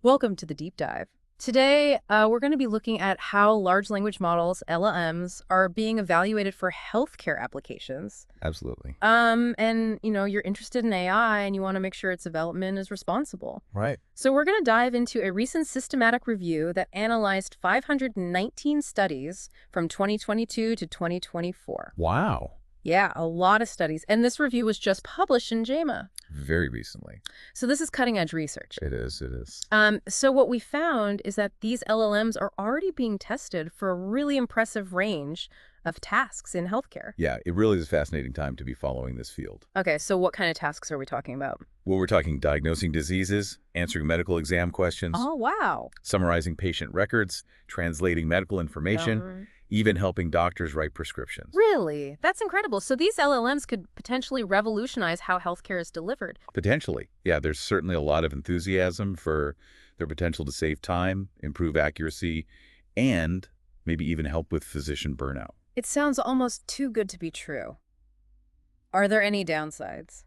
Welcome to the deep dive. Today, we're going to be looking at how large language models, LLMs, are being evaluated for healthcare applications. Absolutely. You're interested in AI and you want to make sure its development is responsible. Right. So we're going to dive into a recent systematic review that analyzed 519 studies from 2022 to 2024. Wow. Yeah, a lot of studies. And this review was just published in JAMA. Very recently. So this is cutting edge research. It is. It is. So what we found is that these LLMs are already being tested for a really impressive range of tasks in healthcare. Yeah, it really is a fascinating time to be following this field. Okay, so what kind of tasks are we talking about? Well, we're talking diagnosing diseases, answering medical exam questions, Oh, wow. summarizing patient records, translating medical information, even helping doctors write prescriptions. Really? That's incredible. So these LLMs could potentially revolutionize how healthcare is delivered. Potentially. Yeah, there's certainly a lot of enthusiasm for their potential to save time, improve accuracy, and maybe even help with physician burnout. It sounds almost too good to be true. Are there any downsides?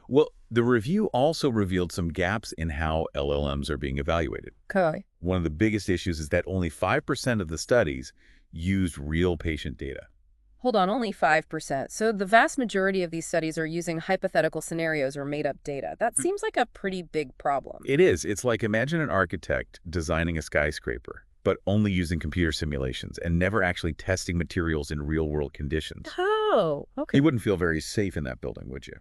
Well, the review also revealed some gaps in how LLMs are being evaluated. Okay. One of the biggest issues is that only 5% of the studies used real patient data. Hold on, only 5%. So the vast majority of these studies are using hypothetical scenarios or made-up data. That seems like a pretty big problem. It is. It's like imagine an architect designing a skyscraper, but only using computer simulations and never actually testing materials in real-world conditions. Oh, okay. You wouldn't feel very safe in that building, would you?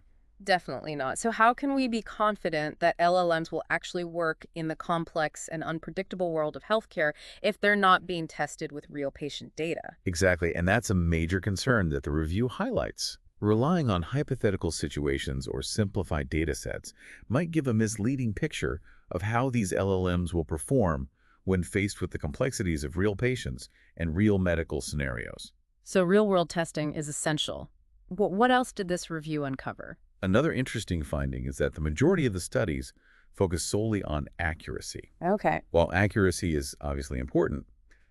Definitely not. So how can we be confident that LLMs will actually work in the complex and unpredictable world of healthcare if they're not being tested with real patient data? Exactly, and that's a major concern that the review highlights. Relying on hypothetical situations or simplified data sets might give a misleading picture of how these LLMs will perform when faced with the complexities of real patients and real medical scenarios. So real-world testing is essential. What else did this review uncover? Another interesting finding is that the majority of the studies focus solely on accuracy. Okay. While accuracy is obviously important,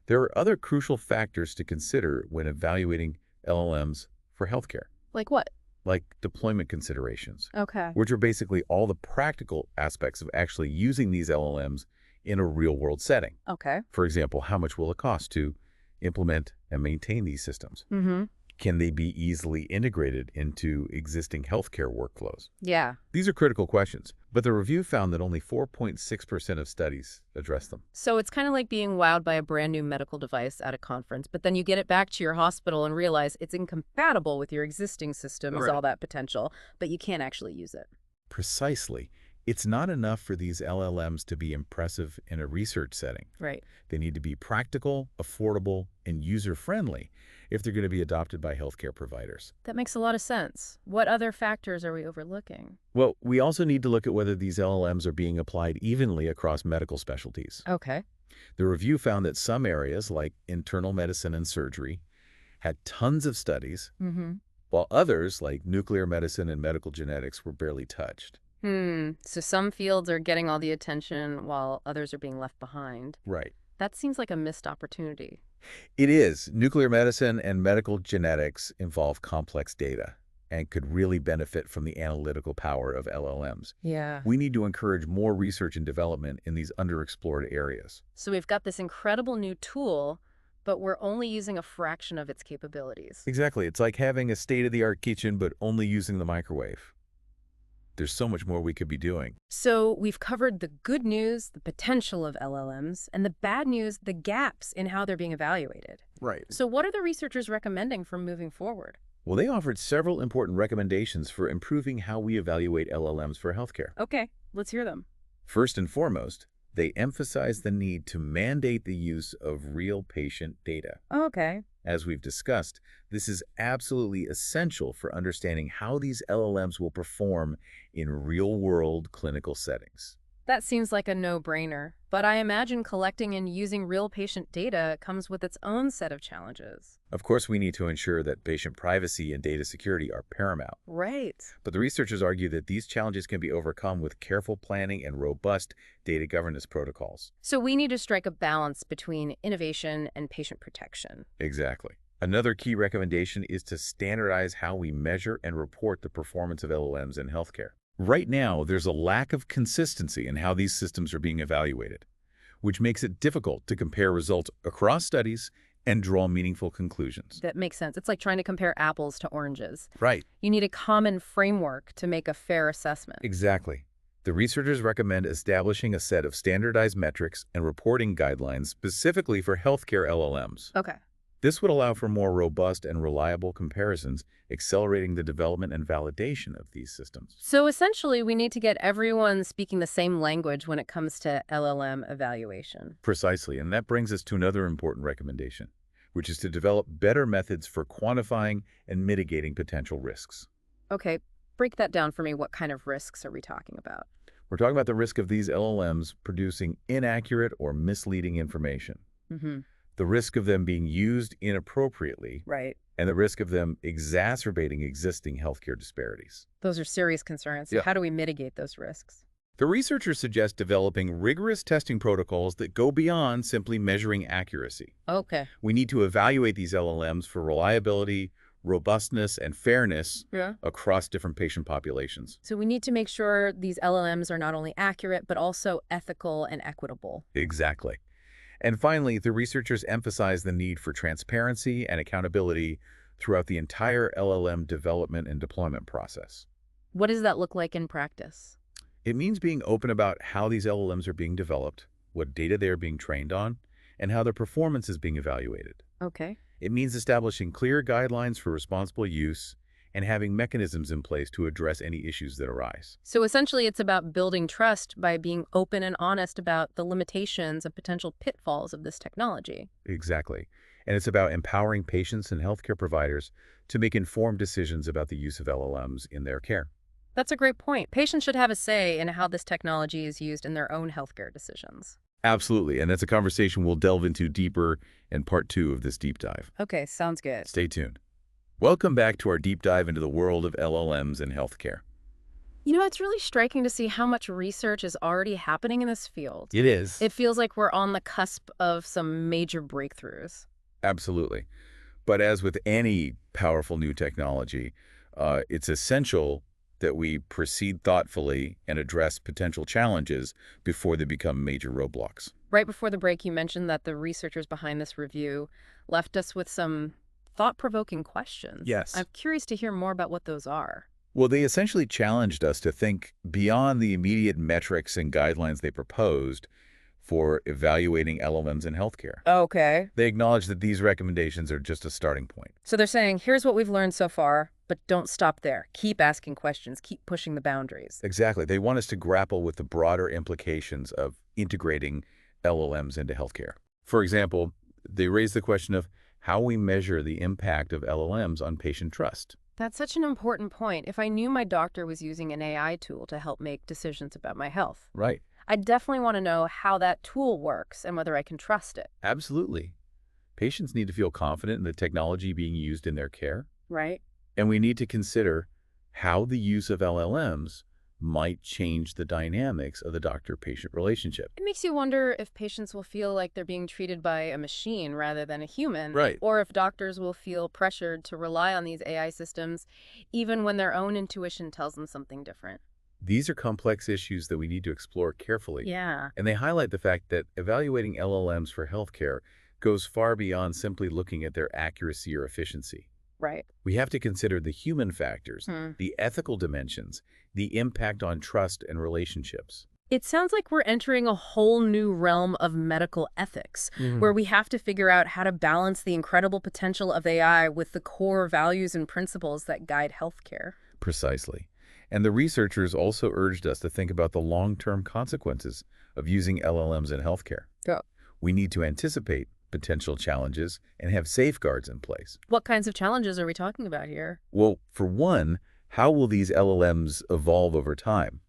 there are other crucial factors to consider when evaluating LLMs for healthcare, Like what? like deployment considerations, Okay. which are basically all the practical aspects of actually using these LLMs in a real-world setting. Okay. For example, how much will it cost to implement and maintain these systems? Mm-hmm. Can they be easily integrated into existing healthcare workflows? Yeah. These are critical questions, but the review found that only 4.6% of studies address them. So it's kind of like being wowed by a brand new medical device at a conference, but then you get it back to your hospital and realize it's incompatible with your existing systems, Right. all that potential, but you can't actually use it. Precisely. It's not enough for these LLMs to be impressive in a research setting. Right. They need to be practical, affordable, and user-friendly if they're going to be adopted by healthcare providers. That makes a lot of sense. What other factors are we overlooking? Well, we also need to look at whether these LLMs are being applied evenly across medical specialties. Okay. The review found that some areas, like internal medicine and surgery, had tons of studies, Mm-hmm. while others, like nuclear medicine and medical genetics, were barely touched. So some fields are getting all the attention while others are being left behind. Right. That seems like a missed opportunity. It is. Nuclear medicine and medical genetics involve complex data and could really benefit from the analytical power of LLMs. Yeah. We need to encourage more research and development in these underexplored areas. So we've got this incredible new tool, but we're only using a fraction of its capabilities. Exactly. It's like having a state-of-the-art kitchen, but only using the microwave. There's so much more we could be doing. So we've covered the good news, the potential of LLMs, and the bad news, the gaps in how they're being evaluated. Right. So what are the researchers recommending for moving forward? Well, they offered several important recommendations for improving how we evaluate LLMs for healthcare. Okay, let's hear them. First and foremost, they emphasize the need to mandate the use of real patient data. Okay. As we've discussed, this is absolutely essential for understanding how these LLMs will perform in real-world clinical settings. That seems like a no-brainer, but I imagine collecting and using real patient data comes with its own set of challenges. Of course, we need to ensure that patient privacy and data security are paramount. Right. But the researchers argue that these challenges can be overcome with careful planning and robust data governance protocols. So we need to strike a balance between innovation and patient protection. Exactly. Another key recommendation is to standardize how we measure and report the performance of LLMs in healthcare. Right now, there's a lack of consistency in how these systems are being evaluated, which makes it difficult to compare results across studies and draw meaningful conclusions. That makes sense. It's like trying to compare apples to oranges. Right. You need a common framework to make a fair assessment. Exactly. The researchers recommend establishing a set of standardized metrics and reporting guidelines specifically for healthcare LLMs. Okay. This would allow for more robust and reliable comparisons, accelerating the development and validation of these systems. So essentially, we need to get everyone speaking the same language when it comes to LLM evaluation. Precisely, and that brings us to another important recommendation, which is to develop better methods for quantifying and mitigating potential risks. Okay, break that down for me. What kind of risks are we talking about? We're talking about the risk of these LLMs producing inaccurate or misleading information, Mm-hmm. the risk of them being used inappropriately, Right. and the risk of them exacerbating existing healthcare disparities. Those are serious concerns. So Yeah. how do we mitigate those risks? The researchers suggest developing rigorous testing protocols that go beyond simply measuring accuracy. Okay. We need to evaluate these LLMs for reliability, robustness, and fairness Yeah. across different patient populations. So we need to make sure these LLMs are not only accurate, but also ethical and equitable. Exactly. And finally, the researchers emphasize the need for transparency and accountability throughout the entire LLM development and deployment process. What does that look like in practice? It means being open about how these LLMs are being developed, what data they are being trained on, and how their performance is being evaluated. Okay. It means establishing clear guidelines for responsible use and having mechanisms in place to address any issues that arise. So essentially, it's about building trust by being open and honest about the limitations and potential pitfalls of this technology. Exactly. And it's about empowering patients and healthcare providers to make informed decisions about the use of LLMs in their care. That's a great point. Patients should have a say in how this technology is used in their own healthcare decisions. Absolutely. And that's a conversation we'll delve into deeper in part 2 of this deep dive. Okay, sounds good. Stay tuned. Welcome back to our deep dive into the world of LLMs in healthcare. It's really striking to see how much research is already happening in this field. It is. It feels like we're on the cusp of some major breakthroughs. Absolutely. But as with any powerful new technology, it's essential that we proceed thoughtfully and address potential challenges before they become major roadblocks. Right before the break, you mentioned that the researchers behind this review left us with some thought-provoking questions. Yes. I'm curious to hear more about what those are. Well, they essentially challenged us to think beyond the immediate metrics and guidelines they proposed for evaluating LLMs in healthcare. Okay. They acknowledged that these recommendations are just a starting point. So they're saying, here's what we've learned so far, but don't stop there. Keep asking questions. Keep pushing the boundaries. Exactly. They want us to grapple with the broader implications of integrating LLMs into healthcare. For example, they raise the question of how we measure the impact of LLMs on patient trust. That's such an important point. If I knew my doctor was using an AI tool to help make decisions about my health, Right. I definitely want to know how that tool works and whether I can trust it. Absolutely. Patients need to feel confident in the technology being used in their care, Right? and we need to consider how the use of LLMs might change the dynamics of the doctor-patient relationship. It makes you wonder if patients will feel like they're being treated by a machine rather than a human. Right. Or if doctors will feel pressured to rely on these AI systems even when their own intuition tells them something different. These are complex issues that we need to explore carefully. Yeah. And they highlight the fact that evaluating LLMs for healthcare goes far beyond simply looking at their accuracy or efficiency. Right. We have to consider the human factors, Hmm. the ethical dimensions, the impact on trust and relationships. It sounds like we're entering a whole new realm of medical ethics, where we have to figure out how to balance the incredible potential of AI with the core values and principles that guide healthcare. Precisely. And the researchers also urged us to think about the long-term consequences of using LLMs in healthcare. Yeah. We need to anticipate potential challenges and have safeguards in place. What kinds of challenges are we talking about here? Well, for one, how will these LLMs evolve over time?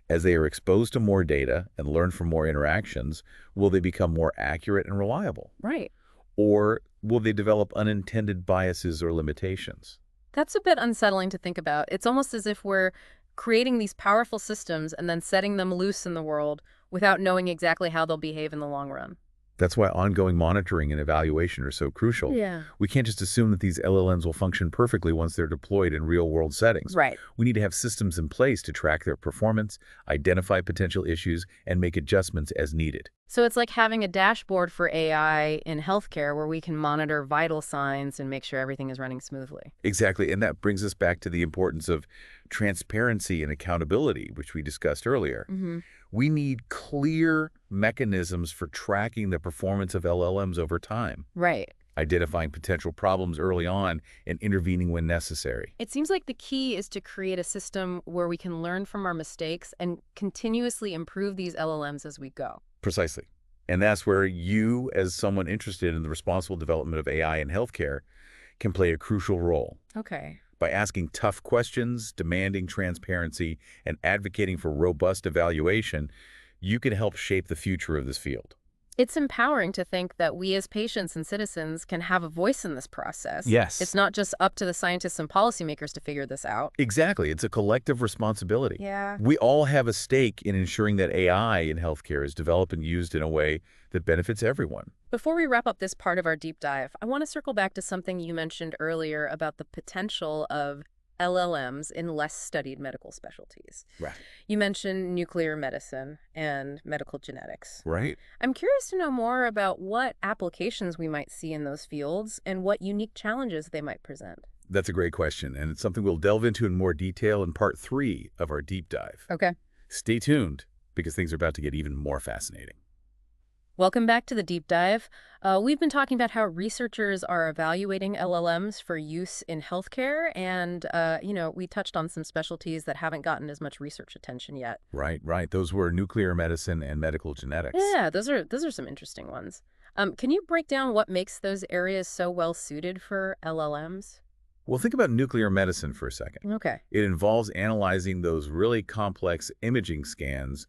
As they are exposed to more data and learn from more interactions, will they become more accurate and reliable? Right. Or will they develop unintended biases or limitations? That's a bit unsettling to think about. It's almost as if we're creating these powerful systems and then setting them loose in the world without knowing exactly how they'll behave in the long run. That's why ongoing monitoring and evaluation are so crucial. Yeah. We can't just assume that these LLMs will function perfectly once they're deployed in real-world settings. Right. We need to have systems in place to track their performance, identify potential issues, and make adjustments as needed. So it's like having a dashboard for AI in healthcare where we can monitor vital signs and make sure everything is running smoothly. Exactly, and that brings us back to the importance of transparency and accountability, which we discussed earlier. Mm-hmm. We need clear mechanisms for tracking the performance of LLMs over time, Right. identifying potential problems early on and intervening when necessary. It seems like the key is to create a system where we can learn from our mistakes and continuously improve these LLMs as we go. Precisely. And that's where you, as someone interested in the responsible development of AI in healthcare, can play a crucial role. Okay. By asking tough questions, demanding transparency, and advocating for robust evaluation, you can help shape the future of this field. It's empowering to think that we as patients and citizens can have a voice in this process. Yes. It's not just up to the scientists and policymakers to figure this out. Exactly. It's a collective responsibility. Yeah. We all have a stake in ensuring that AI in healthcare is developed and used in a way that benefits everyone. Before we wrap up this part of our deep dive, I want to circle back to something you mentioned earlier about the potential of LLMs in less studied medical specialties. Right. You mentioned nuclear medicine and medical genetics. Right. I'm curious to know more about what applications we might see in those fields and what unique challenges they might present. That's a great question, and it's something we'll delve into in more detail in part 3 of our deep dive. Okay. Stay tuned, because things are about to get even more fascinating. Welcome back to the deep dive. We've been talking about how researchers are evaluating LLMs for use in healthcare, and we touched on some specialties that haven't gotten as much research attention yet. Right. Those were nuclear medicine and medical genetics. Yeah, those are some interesting ones. Can you break down what makes those areas so well suited for LLMs? Well, think about nuclear medicine for a second. Okay. It involves analyzing those really complex imaging scans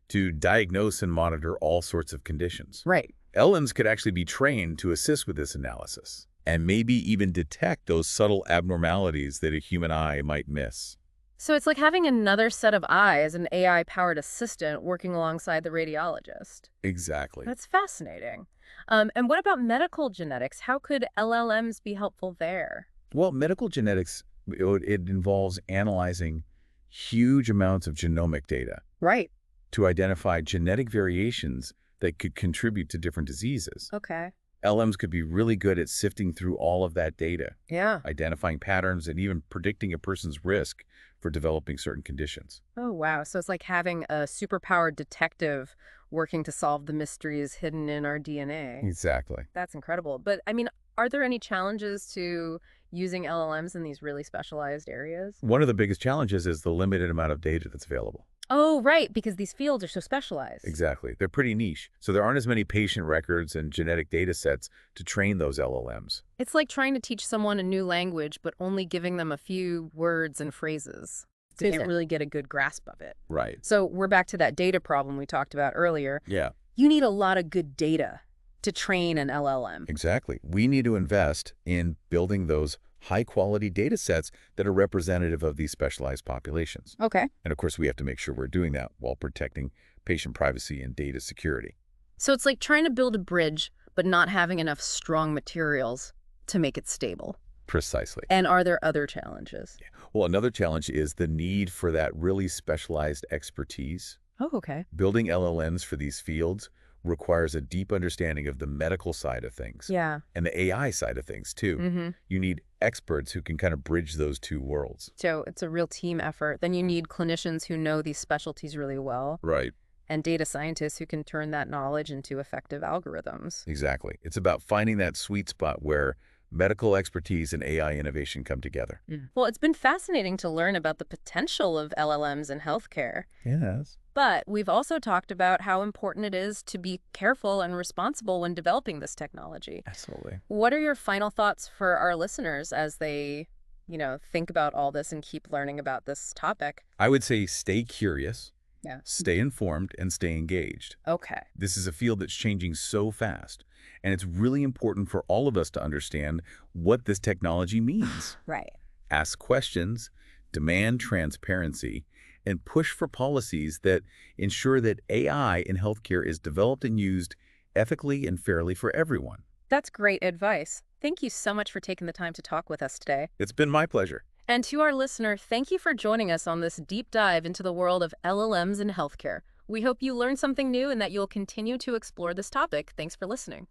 to diagnose and monitor all sorts of conditions. Right. LLMs could actually be trained to assist with this analysis and maybe even detect those subtle abnormalities that a human eye might miss. So it's like having another set of eyes, an AI-powered assistant working alongside the radiologist. Exactly. That's fascinating. And what about medical genetics? How could LLMs be helpful there? Well, medical genetics, it involves analyzing huge amounts of genomic data Right. to identify genetic variations that could contribute to different diseases. Okay. LMs could be really good at sifting through all of that data, Yeah. identifying patterns, and even predicting a person's risk for developing certain conditions. Oh, wow. So it's like having a superpowered detective working to solve the mysteries hidden in our DNA. Exactly. That's incredible. But I mean, are there any challenges to using LLMs in these really specialized areas? One of the biggest challenges is the limited amount of data that's available. Oh, right, because these fields are so specialized. Exactly. They're pretty niche, so there aren't as many patient records and genetic data sets to train those LLMs. It's like trying to teach someone a new language, but only giving them a few words and phrases. They can't really get a good grasp of it. Right. So we're back to that data problem we talked about earlier. Yeah, You need a lot of good data to train an LLM. exactly. We need to invest in building those high-quality data sets that are representative of these specialized populations. Okay. And of course, we have to make sure we're doing that while protecting patient privacy and data security. So it's like trying to build a bridge, but not having enough strong materials to make it stable. Precisely. And are there other challenges? Well, another challenge is the need for that really specialized expertise. Oh, okay. Building LLMs for these fields requires a deep understanding of the medical side of things Yeah. and the AI side of things, too. Mm-hmm. You need experts who can kind of bridge those two worlds. So it's a real team effort. Then you need clinicians who know these specialties really well Right. and data scientists who can turn that knowledge into effective algorithms. Exactly. It's about finding that sweet spot where medical expertise and AI innovation come together. Well, it's been fascinating to learn about the potential of LLMs in healthcare. Yes. But we've also talked about how important it is to be careful and responsible when developing this technology. Absolutely. What are your final thoughts for our listeners as they, think about all this and keep learning about this topic? I would say stay curious, Yeah. stay informed, and stay engaged. Okay. This is a field that's changing so fast, and it's really important for all of us to understand what this technology means. Right. Ask questions, demand transparency, and push for policies that ensure that AI in healthcare is developed and used ethically and fairly for everyone. That's great advice. Thank you so much for taking the time to talk with us today. It's been my pleasure. And to our listener, thank you for joining us on this deep dive into the world of LLMs in healthcare. We hope you learned something new and that you'll continue to explore this topic. Thanks for listening.